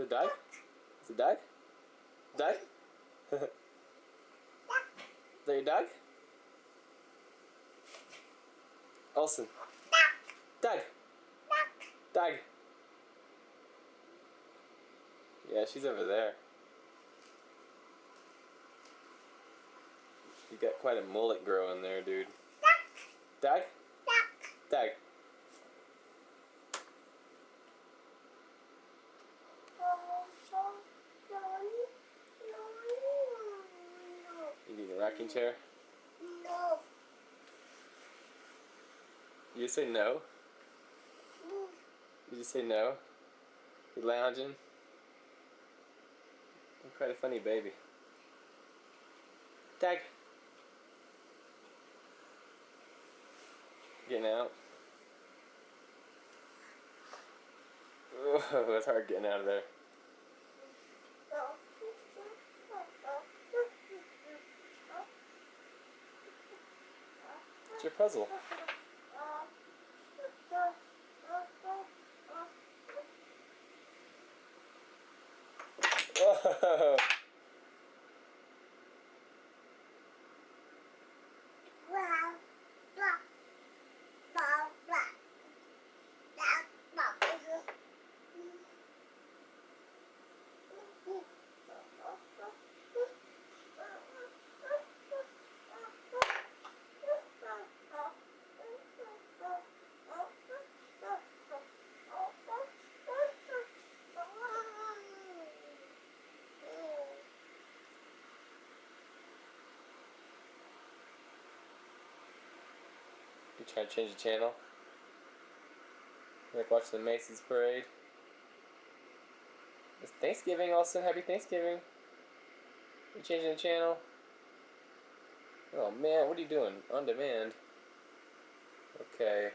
it Doug? Is it Doug? Doug? Is that your dog? Olsen. Doug. Doug. Yeah, she's over there. You got quite a mullet growing there, dude. Doug? Doug. You need a rocking chair? No. You just say no? You just say no? You lounging? You're quite a funny baby. Doug. Getting out? Oh, it's hard getting out of there. What's your puzzle? Whoa. You trying to change the channel? You like watching the Macy's parade? It's Thanksgiving, Olsen. Happy Thanksgiving. You changing the channel? Oh man, what are you doing? On demand. Okay.